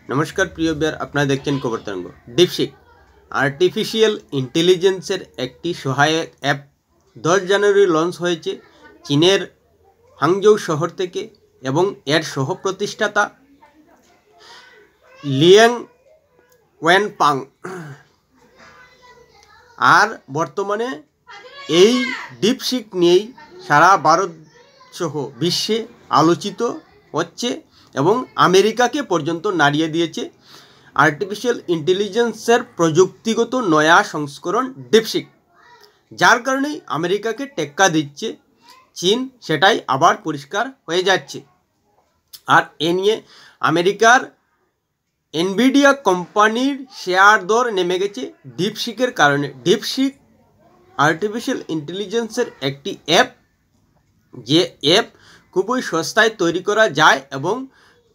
नमस्कार प्रिय बिहार अपना देखছেন खबर तरंग। ডিপসিক আর্টিফিশিয়াল ইন্টেলিজেন্সের একটি সহায়ক অ্যাপ 10 জানুয়ারি লঞ্চ হয়েছে চীনের হাংজৌ শহর থেকে এবং এর সহ প্রতিষ্ঠাতা লিয়াং ওয়েনপাং। আর বর্তমানে এই ডিপসিক নিয়েই সারা ভারত সহ বিশ্বে আলোচিত হচ্ছে এবং আমেরিকাকে পর্যন্ত নাড়িয়ে দিয়েছে আর্টিফিশিয়াল ইন্টেলিজেন্সের প্রযুক্তিগত নয়া সংস্করণ ডিপসিক, যার কারণেই আমেরিকাকে টেক্কা দিচ্ছে চীন, সেটাই আবার পরিষ্কার হয়ে যাচ্ছে। আর এ নিয়ে আমেরিকার এনভিডিয়া কোম্পানির শেয়ার দর নেমে গেছে ডিপসিকের কারণে। ডিপসিক আর্টিফিশিয়াল ইন্টেলিজেন্সের একটি অ্যাপ, যে অ্যাপ খুবই সস্তায় তৈরি করা যায় এবং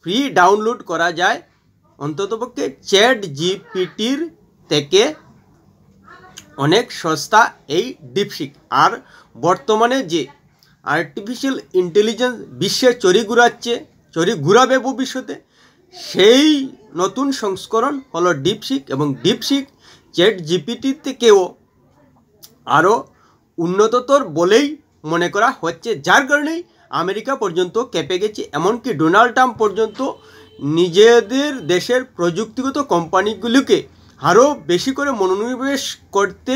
ফ্রি ডাউনলোড করা যায়, অন্ততপক্ষে চ্যাট জিপিটির থেকে অনেক সস্তা এই ডিপসিক। আর বর্তমানে যে আর্টিফিশিয়াল ইন্টেলিজেন্স বিশ্বে চড়ি ঘুরাবে ভবিষ্যতে, সেই নতুন সংস্করণ হলো ডিপসিক এবং ডিপসিক চ্যাট জিপিটির থেকেও আরও উন্নততর বলেই মনে করা হচ্ছে, যার কারণেই আমেরিকা পর্যন্ত কেঁপে গেছে। এমনকি ডোনাল্ড ট্রাম্প পর্যন্ত নিজেদের দেশের প্রযুক্তিগত কোম্পানিগুলিকে আরও বেশি করে মনোনিবেশ করতে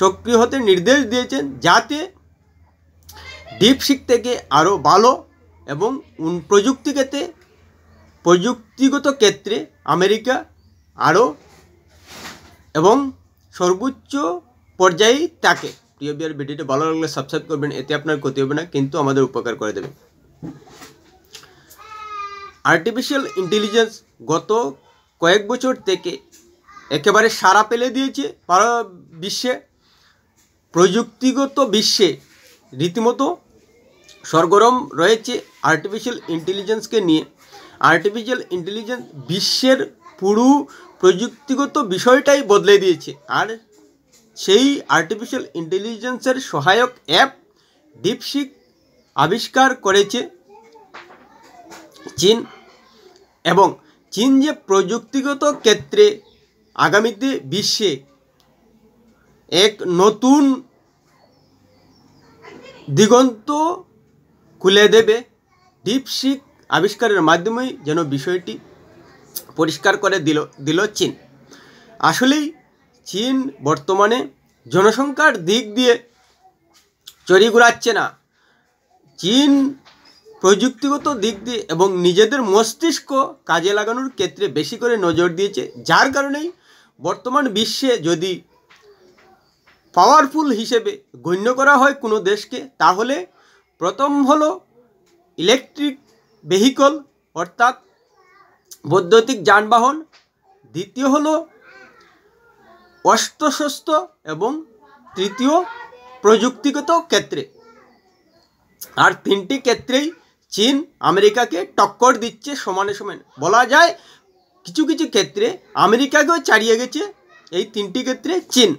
সক্রিয় হতে নির্দেশ দিয়েছেন, যাতে ডিপসিক থেকে আরও ভালো এবং প্রযুক্তিগত ক্ষেত্রে আমেরিকা আরও এবং সর্বোচ্চ পর্যায়ে থাকে। প্রিয় বিয়ার, ভিডিওটি ভালো লাগলে সাবস্ক্রাইব করবেন, এতে আপনার ক্ষতি হবে না কিন্তু আমাদের উপকার করে দেবে। আর্টিফিশিয়াল ইন্টেলিজেন্স গত কয়েক বছর থেকে একেবারে সাড়া ফেলে দিয়েছে বিশ্বে। প্রযুক্তিগত বিশ্বে রীতিমতো সরগরম রয়েছে আর্টিফিশিয়াল ইন্টেলিজেন্সকে নিয়ে। আর্টিফিশিয়াল ইন্টেলিজেন্স বিশ্বের পুরো প্রযুক্তিগত বিষয়টাই বদলে দিয়েছে। আর সেই আর্টিফিশিয়াল ইন্টেলিজেন্সের সহায়ক অ্যাপ ডিপসিক আবিষ্কার করেছে চীন, এবং চীন যে প্রযুক্তিগত ক্ষেত্রে আগামীতে বিশ্বে এক নতুন দিগন্ত খুলে দেবে, ডিপসিক আবিষ্কারের মাধ্যমেই যেন বিষয়টি পরিষ্কার করে দিল চীন। আসলেই চীন বর্তমানে জনসংখ্যার দিক দিয়ে চড়ি ঘুরাচ্ছে না, চীন প্রযুক্তিগত দিক দিয়ে এবং নিজেদের মস্তিষ্ক কাজে লাগানোর ক্ষেত্রে বেশি করে নজর দিয়েছে, যার কারণেই বর্তমান বিশ্বে যদি পাওয়ারফুল হিসেবে গণ্য করা হয় কোনো দেশকে, তাহলে প্রথম হলো ইলেকট্রিক ভেহিকল অর্থাৎ বৈদ্যুতিক যানবাহন, দ্বিতীয় হলো অস্ত্রশস্ত্র এবং তৃতীয় প্রযুক্তিগত ক্ষেত্রে। আর তিনটি ক্ষেত্রেই চীন আমেরিকাকে টক্কর দিচ্ছে সমানে সমান। বলা যায় কিছু কিছু ক্ষেত্রে আমেরিকাকেও ছাড়িয়ে গেছে এই তিনটি ক্ষেত্রে চীন।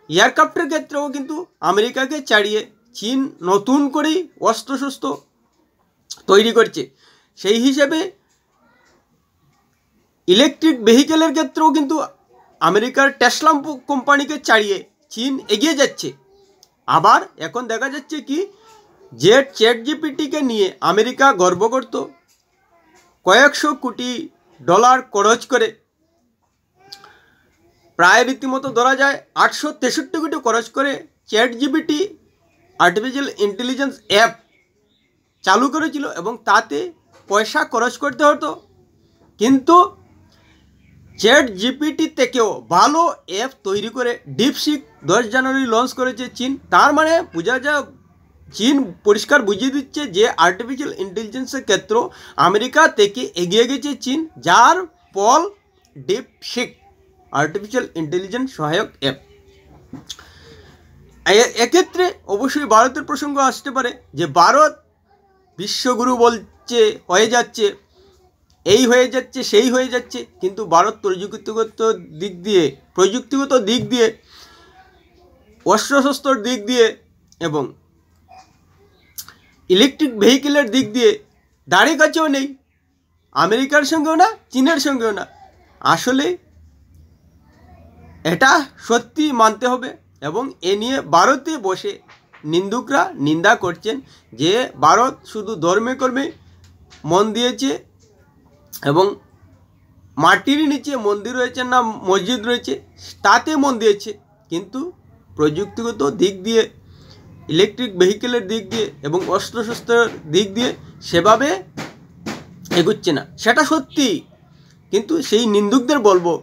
এয়ারক্রাফটের ক্ষেত্রেও কিন্তু আমেরিকাকে ছাড়িয়ে চীন নতুন করেই অস্ত্রশস্ত্র তৈরি করছে। সেই হিসেবে ইলেকট্রিক ভেহিকেলের ক্ষেত্রেও কিন্তু আমেরিকার টেসলা কোম্পানিকে ছাড়িয়ে চীন এগিয়ে যাচ্ছে। আবার এখন দেখা যাচ্ছে কি, যে চ্যাট জিপিটিকে নিয়ে আমেরিকা গর্ব করত, কয়েকশো কোটি ডলার খরচ করে, প্রায় রীতিমতো ধরা যায় 863 কোটি খরচ করে chat GPT artificial intelligence app চালু করেছিল এবং তাতে পয়সা খরচ করতে হতো। কিন্তু চ্যাট জিপিটি থেকেও ভালো অ্যাপ তৈরি করে ডিপসিক 10 জানুয়ারি লঞ্চ করেছে চীন। তার মানে বোঝা যায় চীন পরিষ্কার বুঝিয়ে দিচ্ছে যে আর্টিফিশিয়াল ইন্টেলিজেন্সের ক্ষেত্র আমেরিকা থেকে এগিয়ে গেছে চীন, যার ফল ডিপসিক আর্টিফিশিয়াল ইন্টেলিজেন্স সহায়ক অ্যাপ। এক্ষেত্রে অবশ্যই ভারতের প্রসঙ্গ আসতে পারে, যে ভারত বিশ্বগুরু বলছে, হয়ে যাচ্ছে, এই হয়ে যাচ্ছে, সেই হয়ে যাচ্ছে, কিন্তু ভারত প্রযুক্তিগত দিক দিয়ে অস্ত্রশস্ত্রর দিক দিয়ে এবং ইলেকট্রিক ভেহিকেলের দিক দিয়ে ধারে কাছেও নেই। আমেরিকার সঙ্গেও না, চীনের সঙ্গেও না। আসলে এটা সত্যি মানতে হবে। এবং এ নিয়ে ভারতে বসে নিন্দুকরা নিন্দা করছেন যে ভারত শুধু ধর্মে কর্মে মন দিয়েছে এবং মাটির নিচে মন্দির রয়েছে না মসজিদ রয়েছে তাতে মন দিয়েছে, কিন্তু প্রযুক্তিগত দিক দিয়ে, ইলেকট্রিক ভেহিকেলের দিক দিয়ে এবং অস্ত্রশস্ত্রের দিক দিয়ে সেভাবে এগুচ্ছে না, সেটা সত্যি। কিন্তু সেই নিন্দুকদের বলবো,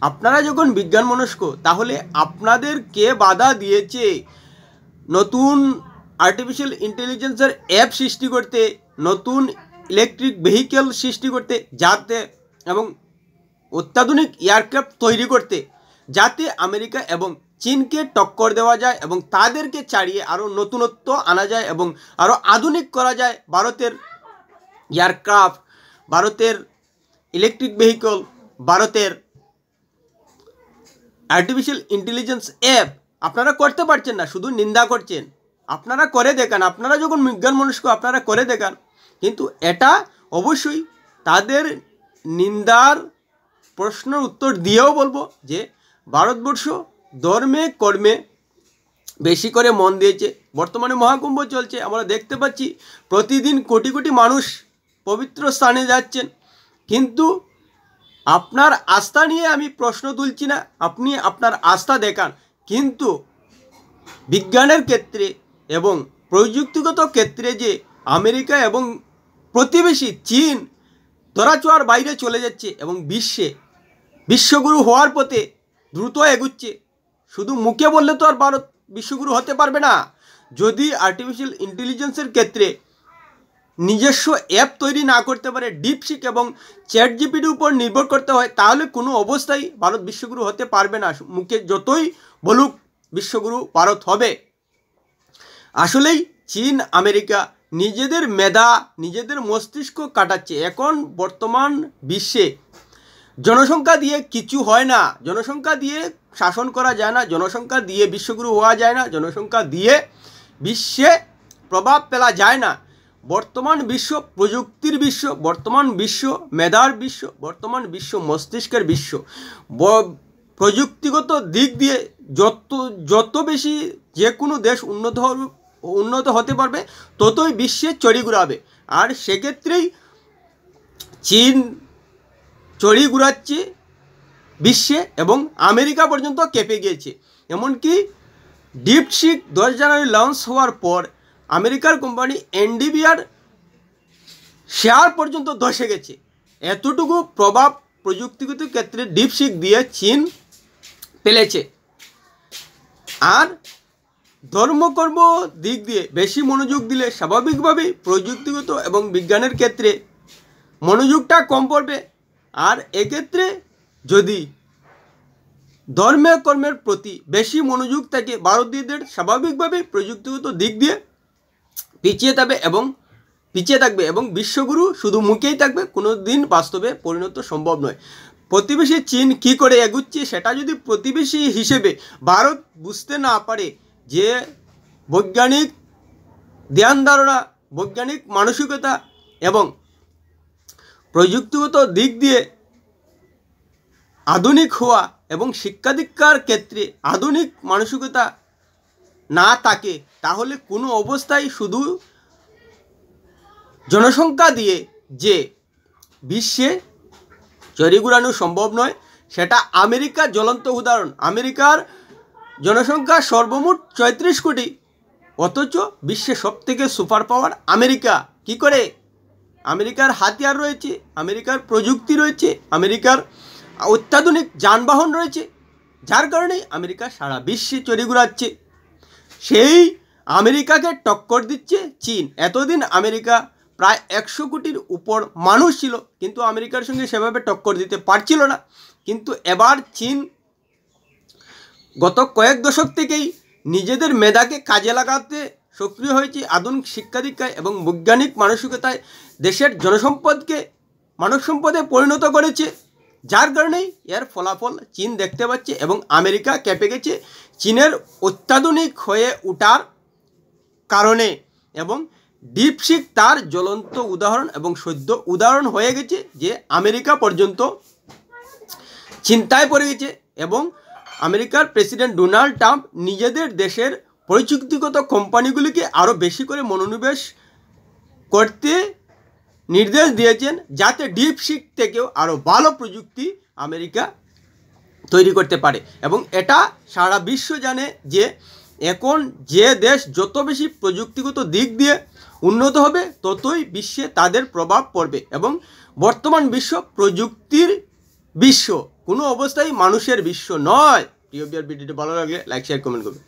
আপনারা যখন বিজ্ঞান মনস্ক, তাহলে আপনাদের কে বাধা দিয়েছে নতুন আর্টিফিশিয়াল ইন্টেলিজেন্সের অ্যাপ সৃষ্টি করতে, নতুন ইলেকট্রিক ভেহিকেল সৃষ্টি করতে, যাতে এবং অত্যাধুনিক এয়ারক্রাফট তৈরি করতে, যাতে আমেরিকা এবং চীনকে টক্কর দেওয়া যায় এবং তাদেরকে ছাড়িয়ে আরও নতুনত্ব আনা যায় এবং আরও আধুনিক করা যায় ভারতের এয়ারক্রাফট, ভারতের ইলেকট্রিক ভেহিকল, ভারতের আর্টিফিশিয়াল ইন্টেলিজেন্স অ্যাপ। আপনারা করতে পারছেন না, শুধু নিন্দা করছেন। আপনারা করে দেখান, আপনারা যখন বিজ্ঞান মনস্ক আপনারা করে দেখান। কিন্তু এটা অবশ্যই তাদের নিন্দার প্রশ্নের উত্তর দিয়েও বলবো যে ভারতবর্ষ ধর্মে কর্মে বেশি করে মন দিয়েছে। বর্তমানে মহাকুম্ভ চলছে, আমরা দেখতে পাচ্ছি প্রতিদিন কোটি কোটি মানুষ পবিত্র স্থানে যাচ্ছেন। কিন্তু আপনার আস্থা নিয়ে আমি প্রশ্ন তুলছি না, আপনি আপনার আস্থা দেখান। কিন্তু বিজ্ঞানের ক্ষেত্রে এবং প্রযুক্তিগত ক্ষেত্রে যে আমেরিকা এবং প্রতিবেশী চীন ধরাছোঁয়ার বাইরে চলে যাচ্ছে এবং বিশ্বগুরু হওয়ার পথে দ্রুত এগুচ্ছে, শুধু মুখে বললে তো আর ভারত বিশ্বগুরু হতে পারবে না। যদি আর্টিফিশিয়াল ইন্টেলিজেন্সের ক্ষেত্রে নিজস্ব অ্যাপ তৈরি না করতে পারে, ডিপসিক এবং চ্যাট জিপিটির উপর নির্ভর করতে হয়, তাহলে কোনো অবস্থায় ভারত বিশ্বগুরু হতে পারবে না। মুখে যতই বলুক বিশ্বগুরু ভারত হবে। আসলেই চীন আমেরিকা নিজেদের মেধা, নিজেদের মস্তিষ্ক কাটাচ্ছে। এখন বর্তমান বিশ্বে জনসংখ্যা দিয়ে কিছু হয় না, জনসংখ্যা দিয়ে শাসন করা যায় না, জনসংখ্যা দিয়ে বিশ্বগুরু হওয়া যায় না, জনসংখ্যা দিয়ে বিশ্বে প্রভাব ফেলা যায় না। বর্তমান বিশ্ব প্রযুক্তির বিশ্ব, বর্তমান বিশ্ব মেধার বিশ্ব, বর্তমান বিশ্ব মস্তিষ্কের বিশ্ব। প্রযুক্তিগত দিক দিয়ে যত বেশি যে কোনো দেশ উন্নত হতে পারবে, ততই বিশ্বে চড়ি ঘুরাবে। আর সেক্ষেত্রেই চীন চড়ি ঘুরাচ্ছে বিশ্বে এবং আমেরিকা পর্যন্ত কেঁপে গিয়েছে। এমনকি ডিপসিক 10 জানুয়ারি লঞ্চ হওয়ার পর আমেরিকার কোম্পানি এনডিভিআর শেয়ার পর্যন্ত ধসে গেছে। এতটুকু প্রভাব প্রযুক্তিগত ক্ষেত্রে ডিপসিক দিয়ে চীন ফেলেছে। আর ধর্মকর্ম দিক দিয়ে বেশি মনোযোগ দিলে স্বাভাবিকভাবেই প্রযুক্তিগত এবং বিজ্ঞানের ক্ষেত্রে মনোযোগটা কম পড়বে। আর এক্ষেত্রে যদি ধর্মে কর্মের প্রতি বেশি মনোযোগ থাকে, ভারতীয়দের স্বাভাবিকভাবেই প্রযুক্তিগত দিক দিয়ে পিছিয়ে থাকবে এবং বিশ্বগুরু শুধু মুখেই থাকবে, কোনো দিন বাস্তবে পরিণত সম্ভব নয়। প্রতিবেশী চীন কি করে এগুচ্ছে, সেটা যদি প্রতিবেশী হিসেবে ভারত বুঝতে না পারে যে বৈজ্ঞানিক ধ্যান ধারণা, বৈজ্ঞানিক মানসিকতা এবং প্রযুক্তিগত দিক দিয়ে আধুনিক হওয়া এবং শিক্ষা দীক্ষার ক্ষেত্রে আধুনিক মানসিকতা না থাকে, তাহলে কোনো অবস্থায় শুধু জনসংখ্যা দিয়ে যে বিশ্বে চড়ি ঘুরানো সম্ভব নয়। সেটা আমেরিকার জ্বলন্ত উদাহরণ। আমেরিকার জনসংখ্যা সর্বমোট 34 কোটি, অথচ বিশ্বে সবথেকে সুপার পাওয়ার আমেরিকা। কি করে? আমেরিকার হাতিয়ার রয়েছে, আমেরিকার প্রযুক্তি রয়েছে, আমেরিকার অত্যাধুনিক যানবাহন রয়েছে, যার কারণেই আমেরিকা সারা বিশ্বে চড়ি ঘুরাচ্ছে। সেই আমেরিকাকে টক্কর দিচ্ছে চীন। এতদিন আমেরিকা প্রায় 100 কোটির উপর মানুষ ছিল, কিন্তু আমেরিকার সঙ্গে সেভাবে টক্কর দিতে পারছিল না। কিন্তু এবার চীন গত কয়েক দশক থেকেই নিজেদের মেধাকে কাজে লাগাতে সক্রিয় হয়েছে। আধুনিক শিক্ষা দীক্ষায় এবং বৈজ্ঞানিক মানসিকতায় দেশের জনসম্পদকে মানব সম্পদে পরিণত করেছে, যার কারণেই এর ফলাফল চীন দেখতে পাচ্ছে এবং আমেরিকা কেঁপে গেছে চীনের অত্যাধুনিক হয়ে ওঠার কারণে। এবং ডিপসিক তার জ্বলন্ত উদাহরণ এবং সদ্য উদাহরণ হয়ে গেছে, যে আমেরিকা পর্যন্ত চিন্তায় পড়ে গেছে এবং আমেরিকার প্রেসিডেন্ট ডোনাল্ড ট্রাম্প নিজেদের দেশের প্রযুক্তিগত কোম্পানিগুলিকে আরও বেশি করে মনোনিবেশ করতে নির্দেশ দিয়েছেন, যাতে ডিপসিক থেকেও আরও ভালো প্রযুক্তি আমেরিকা তৈরি করতে পারে। এবং এটা সারা বিশ্ব জানে যে এখন যে দেশ যত বেশি প্রযুক্তিগত দিক দিয়ে উন্নত হবে, ততই বিশ্বে তাদের প্রভাব পড়বে। এবং বর্তমান বিশ্ব প্রযুক্তির বিশ্ব, কোনো অবস্থায় মানুষের বিশ্ব নয়। প্রিয় ভিডিওটি ভালো লাগলে লাইক শেয়ার কমেন্ট করবে।